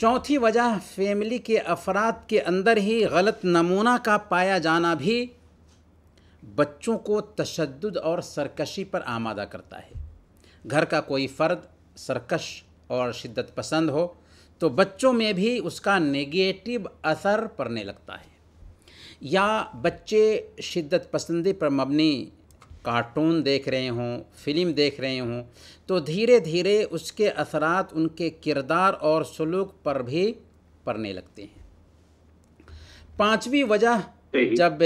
چوتھی وجہ فیملی کے افراد کے اندر ہی غلط نمونہ کا پایا جانا بھی بچوں کو تشدد اور سرکشی پر آمادہ کرتا ہے۔ گھر کا کوئی فرد سرکش اور شدت پسند ہو تو بچوں میں بھی اس کا نگیٹو اثر پڑنے لگتا ہے، یا بچے شدت پسندی پر مبنی کارٹون دیکھ رہے ہوں، فلم دیکھ رہے ہوں، تو دھیرے دھیرے اس کے اثرات ان کے کردار اور سلوک پر بھی پڑنے لگتے ہیں۔ پانچویں وجہ، جب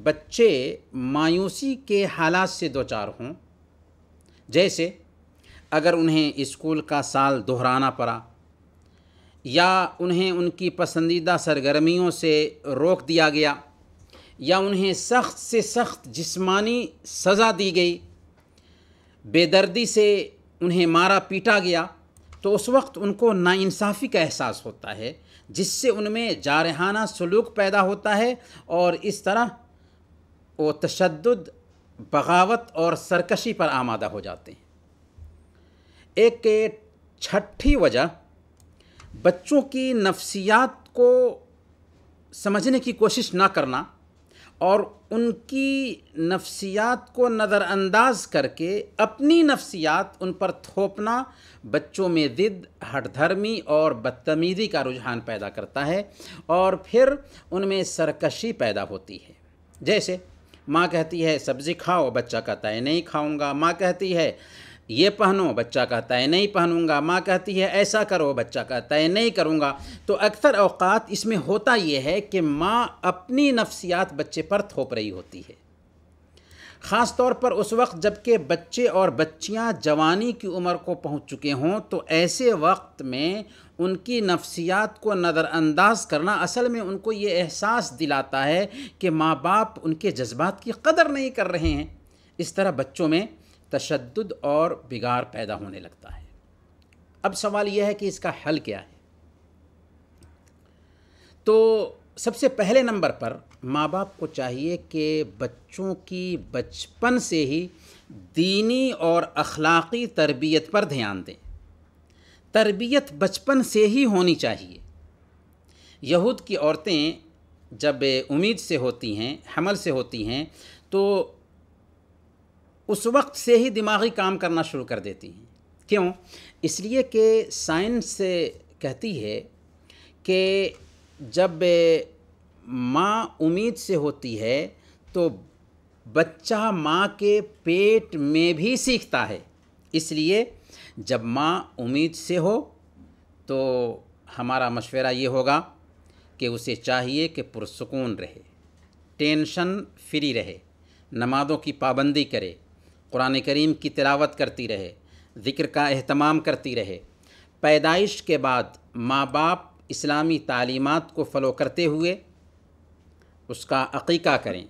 بچے مایوسی کے حالات سے دوچار ہوں، جیسے اگر انہیں اسکول کا سال دہرانا پڑا، یا انہیں ان کی پسندیدہ سرگرمیوں سے روک دیا گیا، یا انہیں سخت سے سخت جسمانی سزا دی گئی، بے دردی سے انہیں مارا پیٹا گیا، تو اس وقت ان کو ناانصافی کا احساس ہوتا ہے، جس سے ان میں جارحانہ سلوک پیدا ہوتا ہے، اور اس طرح وہ تشدد، بغاوت اور سرکشی پر آمادہ ہو جاتے ہیں۔ ایک چھٹی وجہ، بچوں کی نفسیات کو سمجھنے کی کوشش نہ کرنا اور ان کی نفسیات کو نظر انداز کر کے اپنی نفسیات ان پر تھوپنا بچوں میں ضد، ہٹ دھرمی اور بدتمیزی کا رجحان پیدا کرتا ہے، اور پھر ان میں سرکشی پیدا ہوتی ہے۔ جیسے ماں کہتی ہے سبزی کھاؤ، بچہ کہتا ہے نہیں کھاؤں گا، ماں کہتی ہے یہ پہنو، بچہ کہتا ہے نہیں پہنوں گا، ماں کہتی ہے ایسا کرو، بچہ کہتا ہے نہیں کروں گا۔ تو اکثر اوقات اس میں ہوتا یہ ہے کہ ماں اپنی نفسیات بچے پر تھوپ رہی ہوتی ہے، خاص طور پر اس وقت جب کہ بچے اور بچیاں جوانی کی عمر کو پہنچ چکے ہوں، تو ایسے وقت میں ان کی نفسیات کو نظر انداز کرنا اصل میں ان کو یہ احساس دلاتا ہے کہ ماں باپ ان کے جذبات کی قدر نہیں کر رہے ہیں۔ اس طرح بچوں میں تشدد اور بگاڑ پیدا ہونے لگتا ہے۔ اب سوال یہ ہے کہ اس کا حل کیا ہے؟ تو سب سے پہلے نمبر پر ماں باپ کو چاہیے کہ بچوں کی بچپن سے ہی دینی اور اخلاقی تربیت پر دھیان دیں۔ تربیت بچپن سے ہی ہونی چاہیے۔ یہود کی عورتیں جب امید سے ہوتی ہیں، حمل سے ہوتی ہیں، تو اس وقت سے ہی دماغی کام کرنا شروع کر دیتی ہیں۔ کیوں؟ اس لیے کہ سائنس کہتی ہے کہ جب ماں امید سے ہوتی ہے تو بچہ ماں کے پیٹ میں بھی سیکھتا ہے۔ اس لیے جب ماں امید سے ہو تو ہمارا مشورہ یہ ہوگا کہ اسے چاہیے کہ پرسکون رہے، ٹینشن فری رہے، نمازوں کی پابندی کرے، قرآن کریم کی تلاوت کرتی رہے، ذکر کا اہتمام کرتی رہے۔ پیدائش کے بعد ماں باپ اسلامی تعلیمات کو فالو کرتے ہوئے اس کا عقیقہ کریں،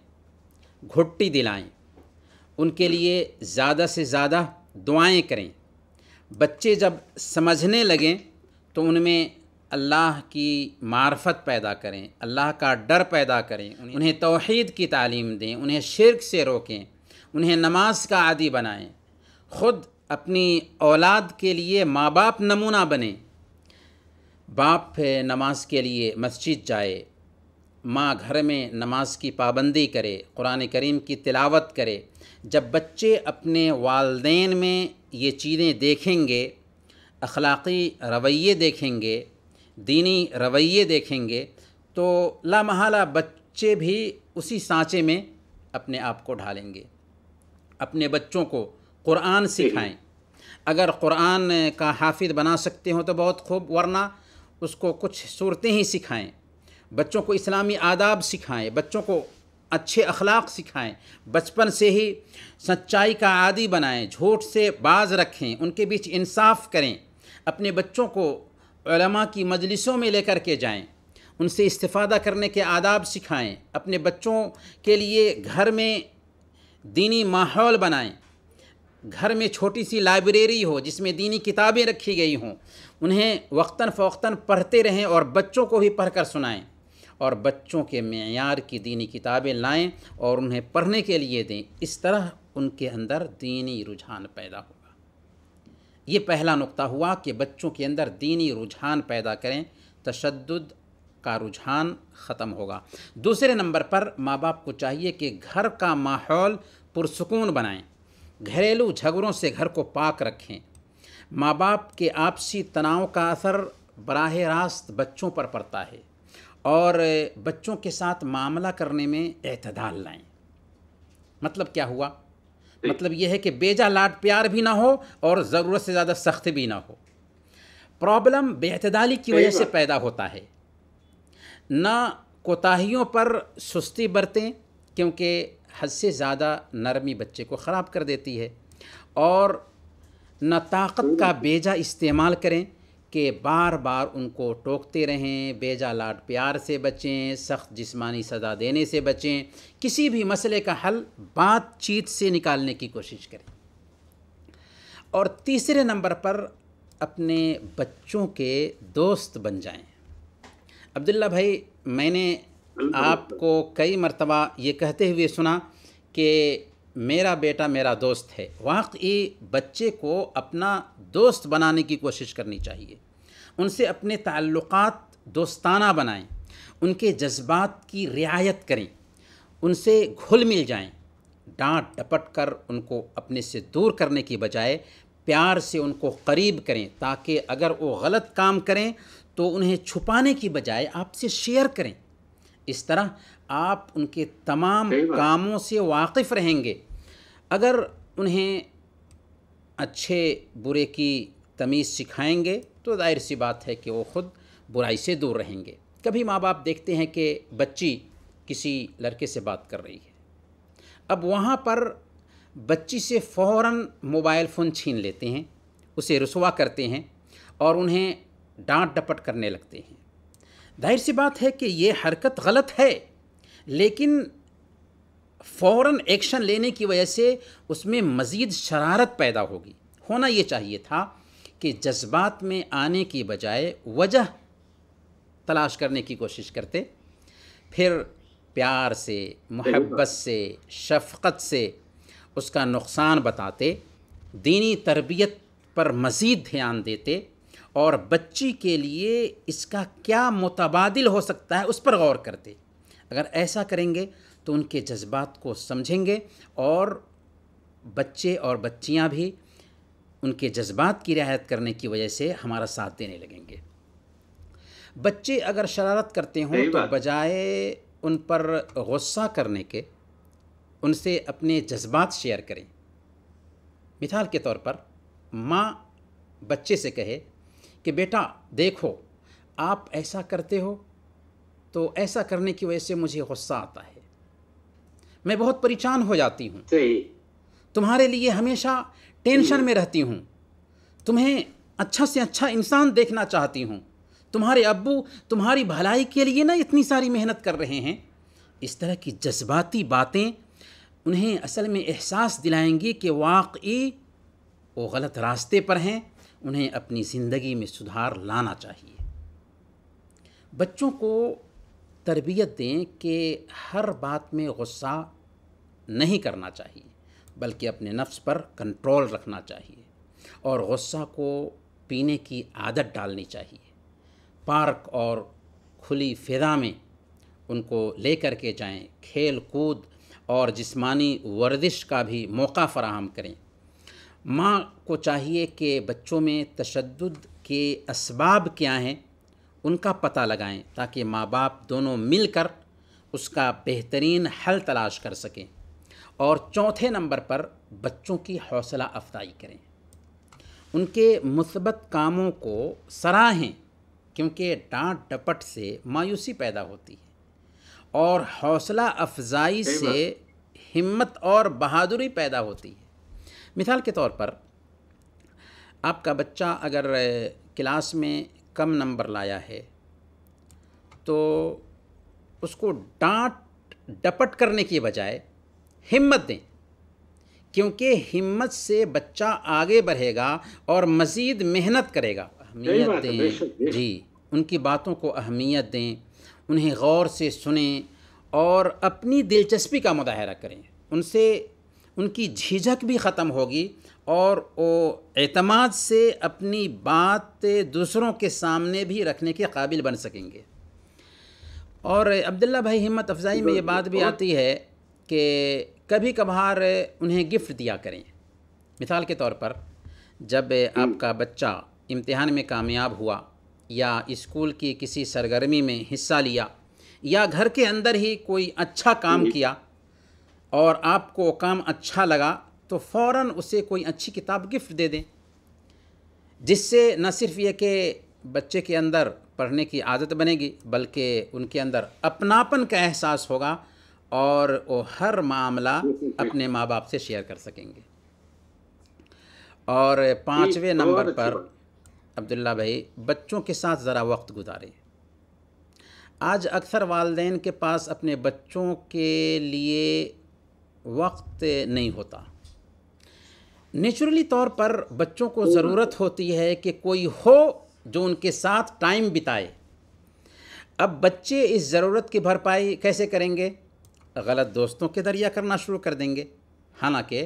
گھٹی دلائیں، ان کے لیے زیادہ سے زیادہ دعائیں کریں۔ بچے جب سمجھنے لگیں تو ان میں اللہ کی معرفت پیدا کریں، اللہ کا ڈر پیدا کریں، انہیں توحید کی تعلیم دیں، انہیں شرک سے روکیں، انہیں نماز کا عادی بنائیں، خود اپنی اولاد کے لیے ماں باپ نمونہ بنیں۔ باپ نماز کے لیے مسجد جائے، ماں گھر میں نماز کی پابندی کرے، قرآن کریم کی تلاوت کرے۔ جب بچے اپنے والدین میں یہ چیزیں دیکھیں گے، اخلاقی رویے دیکھیں گے، دینی رویے دیکھیں گے، تو لا محالہ بچے بھی اسی سانچے میں اپنے آپ کو ڈھالیں گے۔ اپنے بچوں کو قرآن سکھائیں۔ اگر قرآن کا حافظ بنا سکتے ہوں تو بہت خوب، ورنہ اس کو کچھ صورتیں ہی سکھائیں۔ بچوں کو اسلامی آداب سکھائیں، بچوں کو اچھے اخلاق سکھائیں، بچپن سے ہی سچائی کا عادی بنائیں، جھوٹ سے باز رکھیں، ان کے بیچ انصاف کریں۔ اپنے بچوں کو علماء کی مجلسوں میں لے کر کے جائیں، ان سے استفادہ کرنے کے آداب سکھائیں۔ اپنے بچوں کے لیے گھر میں دینی ماحول بنائیں، گھر میں چھوٹی سی لائبریری ہو جس میں دینی کتابیں رکھی گئی ہوں، انہیں وقتاً فوقتاً پڑھتے رہیں اور بچوں کو بھی پڑھ کر سنائیں، اور بچوں کے معیار کی دینی کتابیں لائیں اور انہیں پڑھنے کے لیے دیں۔ اس طرح ان کے اندر دینی رجحان پیدا ہوگا۔ یہ پہلا نقطہ ہوا کہ بچوں کے اندر دینی رجحان پیدا کریں، تشدد کا رجحان ختم ہوگا۔ دوسرے نمبر پر ماں باپ کو چاہیے کہ گھر کا ماحول پرسکون بنائیں، گھریلو جھگڑوں سے گھر کو پاک رکھیں۔ ماں باپ کے آپسی تناؤ کا اثر براہ راست بچوں پر پڑتا ہے، اور بچوں کے ساتھ معاملہ کرنے میں اعتدال لائیں۔ مطلب کیا ہوا؟ مطلب یہ ہے کہ بیجا لاڈ پیار بھی نہ ہو اور ضرورت سے زیادہ سخت بھی نہ ہو۔ پرابلم بے اعتدالی کی وجہ سے پیدا ہوتا ہے۔ نہ کوتاہیوں پر سستی برتیں، کیونکہ حد سے زیادہ نرمی بچے کو خراب کر دیتی ہے، اور نہ طاقت کا بیجا استعمال کریں کہ بار بار ان کو ٹوکتے رہیں۔ بیجا لاڈ پیار سے بچیں، سخت جسمانی سزا دینے سے بچیں۔ کسی بھی مسئلے کا حل بات چیت سے نکالنے کی کوشش کریں۔ اور تیسرے نمبر پر اپنے بچوں کے دوست بن جائیں۔ عبداللہ بھائی، میں نے آپ کو کئی مرتبہ یہ کہتے ہوئے سنا کہ میرا بیٹا میرا دوست ہے۔ واقعی بچے کو اپنا دوست بنانے کی کوشش کرنی چاہیے، ان سے اپنے تعلقات دوستانہ بنائیں، ان کے جذبات کی رعایت کریں، ان سے گھل مل جائیں۔ ڈانٹ ڈپٹ کر ان کو اپنے سے دور کرنے کی بجائے پیار سے ان کو قریب کریں، تاکہ اگر وہ غلط کام کریں تو انہیں چھپانے کی بجائے آپ سے شیئر کریں۔ اس طرح آپ ان کے تمام کاموں سے واقف رہیں گے۔ اگر انہیں اچھے برے کی تمیز سکھائیں گے تو ظاہر سی بات ہے کہ وہ خود برائی سے دور رہیں گے۔ کبھی ماں باپ دیکھتے ہیں کہ بچی کسی لڑکے سے بات کر رہی ہے، اب وہاں پر بچی سے فوراً موبائل فون چھین لیتے ہیں، اسے رسوا کرتے ہیں اور انہیں ڈانٹ ڈپٹ کرنے لگتے ہیں۔ ظاہر سی بات ہے کہ یہ حرکت غلط ہے، لیکن فوراً ایکشن لینے کی وجہ سے اس میں مزید شرارت پیدا ہوگی۔ ہونا یہ چاہیے تھا کہ جذبات میں آنے کی بجائے وجہ تلاش کرنے کی کوشش کرتے، پھر پیار سے، محبت سے، شفقت سے اس کا نقصان بتاتے، دینی تربیت پر مزید دھیان دیتے، اور بچی کے لیے اس کا کیا متبادل ہو سکتا ہے اس پر غور کرتے۔ اگر ایسا کریں گے تو ان کے جذبات کو سمجھیں گے، اور بچے اور بچیاں بھی ان کے جذبات کی رعایت کرنے کی وجہ سے ہمارا ساتھ دینے لگیں گے۔ بچے اگر شرارت کرتے ہوں تو بجائے ان پر غصہ کرنے کے ان سے اپنے جذبات شیئر کریں۔ مثال کے طور پر ماں بچے سے کہے کہ بیٹا دیکھو، آپ ایسا کرتے ہو تو ایسا کرنے کی وجہ سے مجھے غصہ آتا ہے، میں بہت پریشان ہو جاتی ہوں، تمہارے لیے ہمیشہ ٹینشن میں رہتی ہوں، تمہیں اچھا سے اچھا انسان دیکھنا چاہتی ہوں، تمہارے ابو تمہاری بھلائی کے لیے نا اتنی ساری محنت کر رہے ہیں۔ اس طرح کی جذباتی باتیں انہیں اصل میں احساس دلائیں گی کہ واقعی وہ غلط راستے پر ہیں، انہیں اپنی زندگی میں سدھار لانا چاہیے۔ بچوں کو تربیت دیں کہ ہر بات میں غصہ نہیں کرنا چاہیے، بلکہ اپنے نفس پر کنٹرول رکھنا چاہیے، اور غصہ کو پینے کی عادت ڈالنی چاہیے۔ پارک اور کھلی فضا میں ان کو لے کر کے جائیں، کھیل کود اور جسمانی ورزش کا بھی موقع فراہم کریں۔ ماں کو چاہیے کہ بچوں میں تشدد کے اسباب کیا ہیں ان کا پتہ لگائیں، تاکہ ماں باپ دونوں مل کر اس کا بہترین حل تلاش کر سکیں۔ اور چوتھے نمبر پر بچوں کی حوصلہ افزائی کریں، ان کے مثبت کاموں کو سراہیں، کیونکہ ڈانٹ ڈپٹ سے مایوسی پیدا ہوتی ہے، اور حوصلہ افزائی سے ہمت اور بہادری پیدا ہوتی ہے۔ مثال کے طور پر آپ کا بچہ اگر کلاس میں کم نمبر لایا ہے تو اس کو ڈانٹ ڈپٹ کرنے کی بجائے ہمت دیں، کیونکہ ہمت سے بچہ آگے بڑھے گا اور مزید محنت کرے گا۔ اہمیت دیں، جی، ان کی باتوں کو اہمیت دیں، انہیں غور سے سنیں اور اپنی دلچسپی کا مظاہرہ کریں، ان سے ان کی جھجک بھی ختم ہوگی اور وہ اعتماد سے اپنی بات دوسروں کے سامنے بھی رکھنے کے قابل بن سکیں گے۔ اور عبداللہ بھائی، ہمت افزائی میں یہ بات بھی آتی ہے کہ کبھی کبھار انہیں گفٹ دیا کریں۔ مثال کے طور پر جب آپ کا بچہ امتحان میں کامیاب ہوا یا اسکول کی کسی سرگرمی میں حصہ لیا یا گھر کے اندر ہی کوئی اچھا کام کیا اور آپ کو کام اچھا لگا تو فوراً اسے کوئی اچھی کتاب گفٹ دے دیں، جس سے نہ صرف یہ کہ بچے کے اندر پڑھنے کی عادت بنے گی بلکہ ان کے اندر اپناپن کا احساس ہوگا اور وہ ہر معاملہ اپنے ماں باپ سے شیئر کر سکیں گے۔ اور 5ویں نمبر پر عبداللہ بھائی، بچوں کے ساتھ ذرا وقت گزاریں۔ آج اکثر والدین کے پاس اپنے بچوں کے لیے وقت نہیں ہوتا۔ نیچرلی طور پر بچوں کو ضرورت ہوتی ہے کہ کوئی ہو جو ان کے ساتھ ٹائم بتائے۔ اب بچے اس ضرورت کی بھرپائی کیسے کریں گے؟ غلط دوستوں کے ذریعہ کرنا شروع کر دیں گے، حالانکہ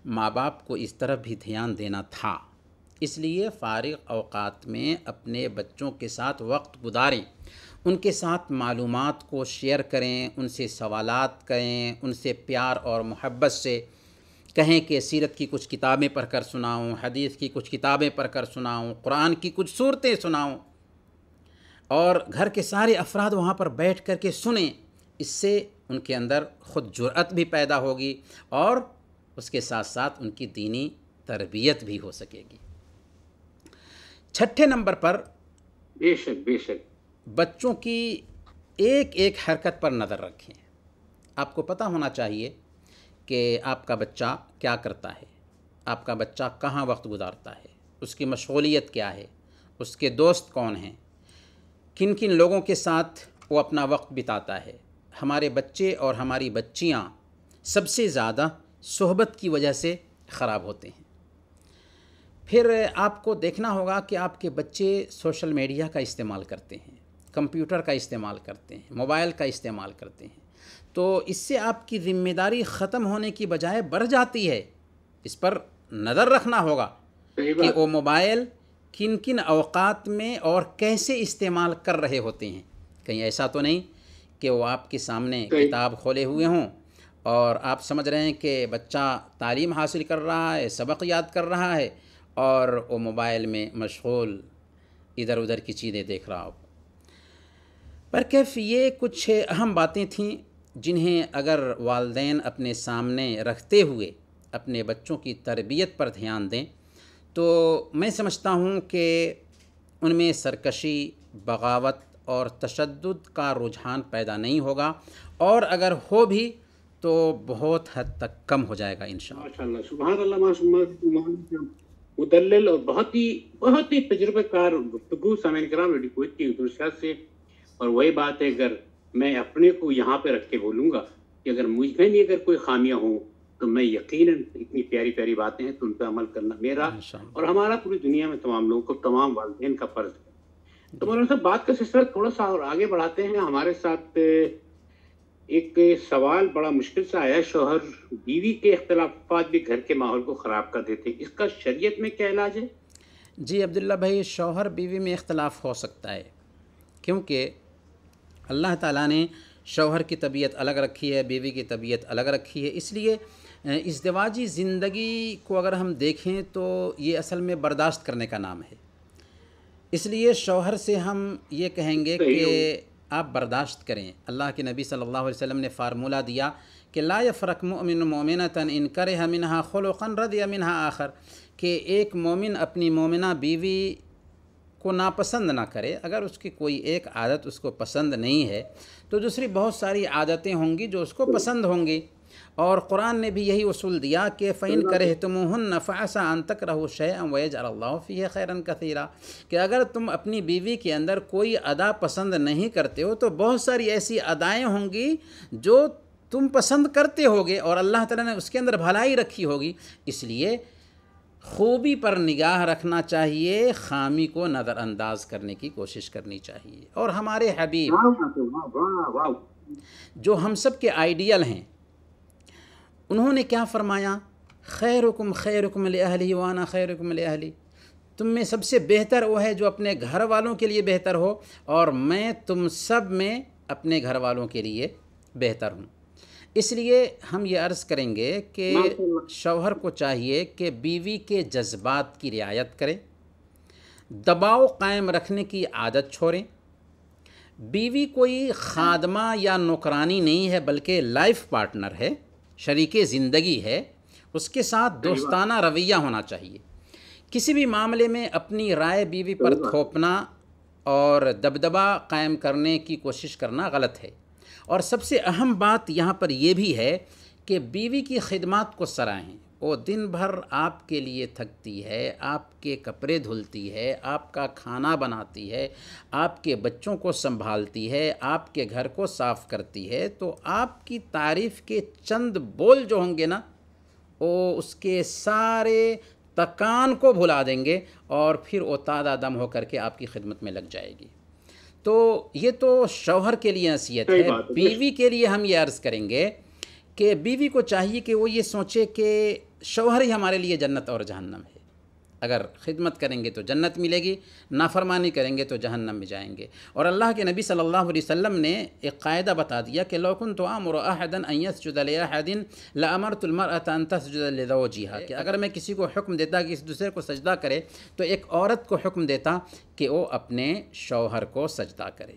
ماں باپ کو اس طرف بھی دھیان دینا تھا۔ اس لیے فارغ اوقات میں اپنے بچوں کے ساتھ وقت گزاریں، ان کے ساتھ معلومات کو شیئر کریں، ان سے سوالات کریں، ان سے پیار اور محبت سے کہیں کہ سیرت کی کچھ کتابیں پڑھ کر سناؤں، حدیث کی کچھ کتابیں پڑھ کر سناؤں، قرآن کی کچھ صورتیں سناؤں، اور گھر کے سارے افراد وہاں پر بیٹھ کر کے سنیں۔ اس سے ان کے اندر خود جرأت بھی پیدا ہوگی اور اس کے ساتھ ساتھ ان کی دینی تربیت بھی ہو سکے گی۔ 6 نمبر پر بے شک بچوں کی ایک ایک حرکت پر نظر رکھیں۔ آپ کو پتہ ہونا چاہیے کہ آپ کا بچہ کیا کرتا ہے، آپ کا بچہ کہاں وقت گزارتا ہے، اس کی مشغولیت کیا ہے، اس کے دوست کون ہیں، کن کن لوگوں کے ساتھ وہ اپنا وقت بتاتا ہے۔ ہمارے بچے اور ہماری بچیاں سب سے زیادہ صحبت کی وجہ سے خراب ہوتے ہیں۔ پھر آپ کو دیکھنا ہوگا کہ آپ کے بچے سوشل میڈیا کا استعمال کرتے ہیں، کمپیوٹر کا استعمال کرتے ہیں، موبائل کا استعمال کرتے ہیں، تو اس سے آپ کی ذمہ داری ختم ہونے کی بجائے بڑھ جاتی ہے۔ اس پر نظر رکھنا ہوگا کہ وہ موبائل کن کن اوقات میں اور کیسے استعمال کر رہے ہوتے ہیں۔ کہیں ایسا تو نہیں کہ وہ آپ کے سامنے کتاب کھولے ہوئے ہوں اور آپ سمجھ رہے ہیں کہ بچہ تعلیم حاصل کر رہا ہے، سبق یاد کر رہا ہے، اور وہ موبائل میں مشغول ادھر ادھر کی چیزیں دیکھ رہا ہو۔ پر کیف یہ کچھ اہم باتیں تھیں جنہیں اگر والدین اپنے سامنے رکھتے ہوئے اپنے بچوں کی تربیت پر دھیان دیں تو میں سمجھتا ہوں کہ ان میں سرکشی، بغاوت اور تشدد کا رجحان پیدا نہیں ہوگا، اور اگر ہو بھی تو بہت حد تک کم ہو جائے گا انشاءاللہ۔ ماشاءاللہ، سبحان اللہ، مدلل اور بہت ہی تجربہ کار گفتگو سامعین کرام ریڈیو کویت کی درست سے۔ اور وہی بات ہے، اگر میں اپنے کو یہاں پہ رکھ کے بولوں گا کہ اگر مجھ میں بھی اگر کوئی خامیاں ہوں تو میں یقیناً اتنی پیاری پیاری باتیں ہیں تو ان پہ عمل کرنا میرا اور ہمارا پوری دنیا میں تمام لوگوں کو، تمام والدین کا فرض ہے۔ تو مولانا صاحب، بات کا سلسلہ تھوڑا سا اور آگے بڑھاتے ہیں۔ ہمارے ساتھ ایک سوال بڑا مشکل سے آیا، شوہر بیوی کے اختلافات بھی گھر کے ماحول کو خراب کر دیتے ہیں، اس کا شریعت میں کیا علاج ہے؟ جی عبداللہ بھائی، شوہر بیوی میں اختلاف ہو سکتا ہے، کیونکہ اللہ تعالیٰ نے شوہر کی طبیعت الگ رکھی ہے، بیوی کی طبیعت الگ رکھی ہے۔ اس لیے ازدواجی زندگی کو اگر ہم دیکھیں تو یہ اصل میں برداشت کرنے کا نام ہے۔ اس لیے شوہر سے ہم یہ کہیں گے کہ آپ برداشت کریں۔ اللہ کے نبی صلی اللہ علیہ وسلم نے فارمولہ دیا کہ لا یفرق مؤمن مؤمنۃ ان کرہ منہا خلقا رضی منہا آخر، کہ ایک مومن اپنی مومنہ بیوی کو ناپسند نہ کرے۔ اگر اس کی کوئی ایک عادت اس کو پسند نہیں ہے تو دوسری بہت ساری عادتیں ہوں گی جو اس کو پسند ہوں گی۔ اور قرآن نے بھی یہی اصول دیا کہ فَإِن كَرِهْتُمُوهُنَّ فَعَسَىٰ أَن تَكْرَهُوا شَيْئًا وَيَجْعَلَ اللَّهُ فِيهِ خَيْرًا كَثِيرًا، کہ اگر تم اپنی بیوی کے اندر کوئی ادا پسند نہیں کرتے ہو تو بہت ساری ایسی ادائیں ہوں گی جو تم پسند کرتے ہوگے اور اللہ تعالیٰ نے اس کے اندر بھلائی رکھی ہوگی۔ اس لیے خوبی پر نگاہ رکھنا چاہیے، خامی کو نظر انداز کرنے کی کوشش کرنی چاہیے۔ اور ہمارے حبیب جو ہم سب کے آئیڈیل ہیں، انہوں نے کیا فرمایا؟ خیرکم خیرکم لأہلہ وانا خیرکم لأہلی، تم میں سب سے بہتر وہ ہے جو اپنے گھر والوں کے لیے بہتر ہو، اور میں تم سب میں اپنے گھر والوں کے لیے بہتر ہوں۔ اس لیے ہم یہ عرض کریں گے کہ شوہر کو چاہیے کہ بیوی کے جذبات کی رعایت کرے، دباؤ قائم رکھنے کی عادت چھوڑیں۔ بیوی کوئی خادمہ یا نوکرانی نہیں ہے، بلکہ لائف پارٹنر ہے، شریک زندگی ہے، اس کے ساتھ دوستانہ رویہ ہونا چاہیے۔ کسی بھی معاملے میں اپنی رائے بیوی پر تھوپنا اور دبدبا قائم کرنے کی کوشش کرنا غلط ہے۔ اور سب سے اہم بات یہاں پر یہ بھی ہے کہ بیوی کی خدمات کو سراہیں۔ وہ دن بھر آپ کے لیے تھکتی ہے، آپ کے کپڑے دھلتی ہے، آپ کا کھانا بناتی ہے، آپ کے بچوں کو سنبھالتی ہے، آپ کے گھر کو صاف کرتی ہے، تو آپ کی تعریف کے چند بول جو ہوں گے نا، وہ اس کے سارے تکان کو بھلا دیں گے، اور پھر وہ تازہ دم ہو کر کے آپ کی خدمت میں لگ جائے گی۔ تو یہ تو شوہر کے لیے نصیحت ہے۔ بیوی کے لیے ہم یہ عرض کریں گے کہ بیوی کو چاہیے کہ وہ یہ سوچے کہ شوہر ہی ہمارے لیے جنت اور جہنم ہے۔ اگر خدمت کریں گے تو جنت ملے گی، نافرمانی کریں گے تو جہنم میں جائیں گے۔ اور اللہ کے نبی صلی اللہ علیہ وسلم نے ایک قاعدہ بتا دیا کہ لو كنت آمر احدا ان يسجد لاحد لامرت المرأة ان تسجد لزوجها، کہ اگر میں کسی کو حکم دیتا کہ اس دوسرے کو سجدہ کرے تو ایک عورت کو حکم دیتا کہ وہ اپنے شوہر کو سجدہ کرے۔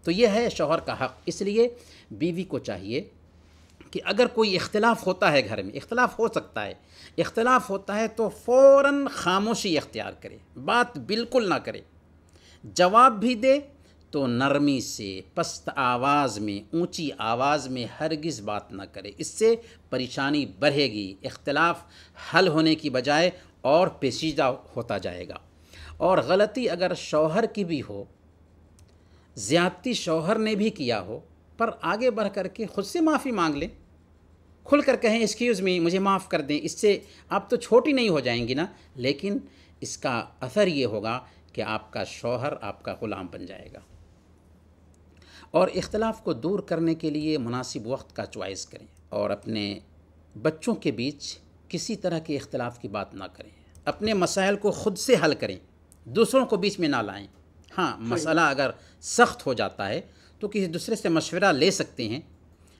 تو یہ ہے شوہر کا حق۔ اس لیے بیوی کو چاہیے کہ اگر کوئی اختلاف ہوتا ہے گھر میں، اختلاف ہو سکتا ہے، اختلاف ہوتا ہے تو فوراً خاموشی اختیار کرے، بات بالکل نہ کرے۔ جواب بھی دے تو نرمی سے، پست آواز میں، اونچی آواز میں ہرگز بات نہ کرے۔ اس سے پریشانی بڑھے گی، اختلاف حل ہونے کی بجائے اور پیچیدہ ہوتا جائے گا۔ اور غلطی اگر شوہر کی بھی ہو، زیادتی شوہر نے بھی کیا ہو، پر آگے بڑھ کر کے خود سے معافی مانگ لیں، کھل کر کہیں ایکسکیوز می، مجھے معاف کر دیں۔ اس سے آپ تو چھوٹی نہیں ہو جائیں گی نا، لیکن اس کا اثر یہ ہوگا کہ آپ کا شوہر آپ کا غلام بن جائے گا۔ اور اختلاف کو دور کرنے کے لیے مناسب وقت کا چوائس کریں، اور اپنے بچوں کے بیچ کسی طرح کے اختلاف کی بات نہ کریں۔ اپنے مسائل کو خود سے حل کریں، دوسروں کو بیچ میں نہ لائیں۔ ہاں، مسئلہ اگر سخت ہو جاتا ہے تو کسی دوسرے سے مشورہ لے سکتے ہیں،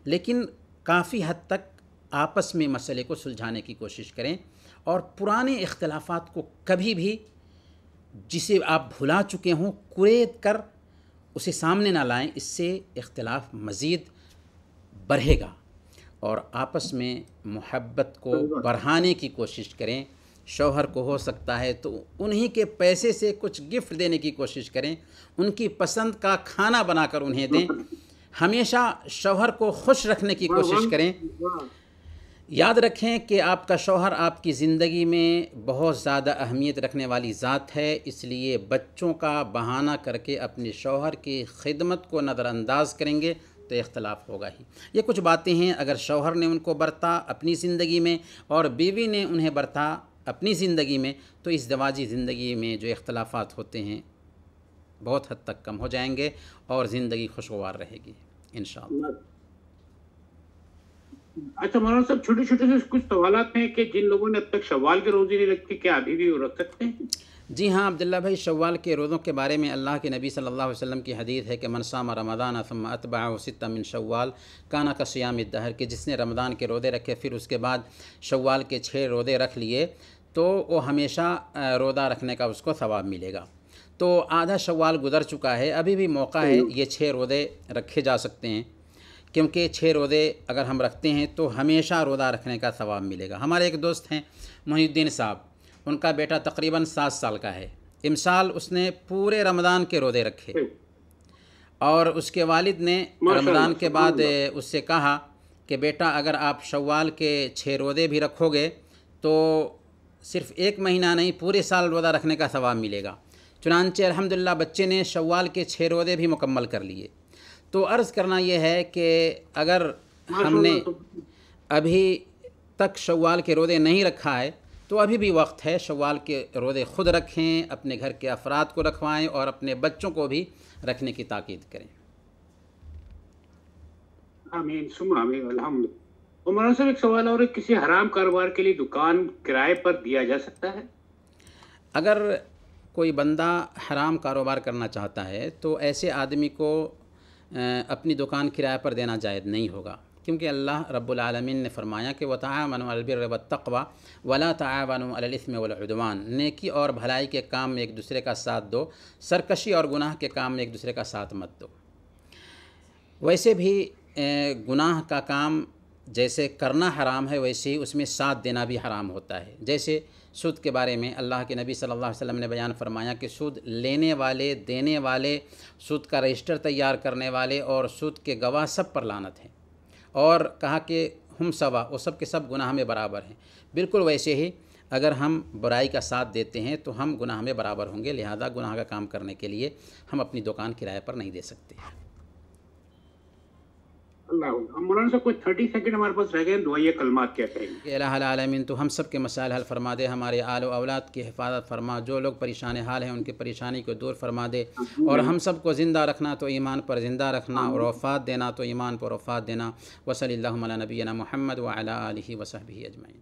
لیکن کافی حد تک آپس میں مسئلے کو سلجھانے کی کوشش کریں، اور پرانے اختلافات کو کبھی بھی جسے آپ بھلا چکے ہوں کریت کر اسے سامنے نہ لائیں۔ اس سے اختلاف مزید بڑھے گا، اور آپس میں محبت کو بڑھانے کی کوشش کریں۔ شوہر کو ہو سکتا ہے تو انہی کے پیسے سے کچھ گفٹ دینے کی کوشش کریں، ان کی پسند کا کھانا بنا کر انہیں دیں۔ ہمیشہ شوہر کو خوش رکھنے کی کوشش کریں۔ یاد رکھیں کہ آپ کا شوہر آپ کی زندگی میں بہت زیادہ اہمیت رکھنے والی ذات ہے، اس لیے بچوں کا بہانہ کر کے اپنے شوہر کی خدمت کو نظر انداز کریں گے تو اختلاف ہوگا ہی۔ یہ کچھ باتیں ہیں، اگر شوہر نے ان کو برتا اپنی زندگی میں اور بیوی نے انہیں برتا اپنی زندگی میں، تو اس زواجی زندگی میں جو اختلافات ہوتے ہیں بہت حد تک کم ہو جائیں گے، اور زندگی خوشگوار رہے گی انشاءاللہ۔ اچھا مولانا صاحب، چھوٹے چھوٹے سے کچھ سوالات ہیں کہ جن لوگوں نے اب تک شوال کے روزے نہیں رکھی، کیا ابھی بھی وہ رکھ سکتے ہیں؟ جی ہاں عبداللہ بھائی، شوال کے روزوں کے بارے میں اللہ کے نبی صلی اللہ علیہ وسلم کی حدیث ہے کہ من صام رمضان ثم اتبعہ ستۃ من شوال کان کصیام الدہر، کہ جس نے رمضان کے روزے رکھے پھر اس کے بعد شوال کے 6 روزے رکھ لیے تو وہ ہمیشہ روزہ رکھنے کا اس کو ثواب ملے گا۔ تو آدھا شوال گزر چکا ہے، ابھی بھی موقع ہے، یہ 6 روزے رکھے جا سکتے ہیں، کیونکہ 6 روزے اگر ہم رکھتے ہیں تو ہمیشہ روزہ رکھنے کا ثواب ملے گا۔ ہمارے ایک دوست ہیں محی الدین صاحب، ان کا بیٹا تقریباً 7 سال کا ہے، امسال اس نے پورے رمضان کے روزے رکھے، اور اس کے والد نے رمضان کے بعد اس سے کہا کہ بیٹا اگر آپ شوال کے 6 روزے بھی رکھو گے تو صرف 1 مہینہ نہیں، پورے سال روزہ رکھنے کا ثواب ملے گا۔ چنانچہ الحمدللہ بچے نے شوال کے 6 روزے بھی مکمل کر لیے۔ تو عرض کرنا یہ ہے کہ اگر ہم نے ابھی تک شوال کے روزے نہیں رکھا ہے تو ابھی بھی وقت ہے، شوال کے روزے خود رکھیں، اپنے گھر کے افراد کو رکھوائیں، اور اپنے بچوں کو بھی رکھنے کی تاکید کریں۔ آمین ثم آمین الحمد۔ اور مولانا صاحب ایک سوال اور ہے، کسی حرام کاروبار کے لیے دکان کرائے پر دیا جا سکتا ہے؟ اگر کوئی بندہ حرام کاروبار کرنا چاہتا ہے تو ایسے آدمی کو اپنی دکان کرایہ پر دینا جائز نہیں ہوگا، کیونکہ اللہ رب العالمین نے فرمایا کہ وَتَعَاوَنُوا عَلَى الْبِرِّ وَالتَّقْوَى وَلَا تَعَاوَنُوا عَلَى الْإِثْمِ وَالْعُدْوَانِ، نیکی اور بھلائی کے کام میں ایک دوسرے کا ساتھ دو، سرکشی اور گناہ کے کام میں ایک دوسرے کا ساتھ مت دو۔ ویسے بھی گناہ کا کام جیسے کرنا حرام ہے، ویسے ہی اس میں ساتھ دینا بھی حرام ہوتا ہے۔ جیسے سود کے بارے میں اللہ کے نبی صلی اللہ علیہ وسلم نے بیان فرمایا کہ سود لینے والے، دینے والے، سود کا رجسٹر تیار کرنے والے اور سود کے گواہ سب پر لعنت ہے، اور کہا کہ ہم سوا، وہ سب کے سب گناہ میں برابر ہیں۔ بالکل ویسے ہی اگر ہم برائی کا ساتھ دیتے ہیں تو ہم گناہ میں برابر ہوں گے، لہذا گناہ کا کام کرنے کے لیے ہم اپنی دکان کرائے پر نہیں دے سکتے۔ اللہ مولانا صاحب کوئی 30 سیکنڈ ہمارے پاس رہ گئے، دعائیہ کلمات کیا کہیں گے؟ کہ الہ العالمین تو ہم سب کے مسائل حل فرما دے، ہمارے آل و اولاد کی حفاظت فرما، جو لوگ پریشان حال ہیں ان کی پریشانی کو دور فرما دے، اور ہم سب کو زندہ رکھنا تو ایمان پر زندہ رکھنا، اور وفات دینا تو ایمان پر وفات دینا۔ وصلی اللہم علی نبینا محمد وعلی آلہ وصحبہ اجمعین۔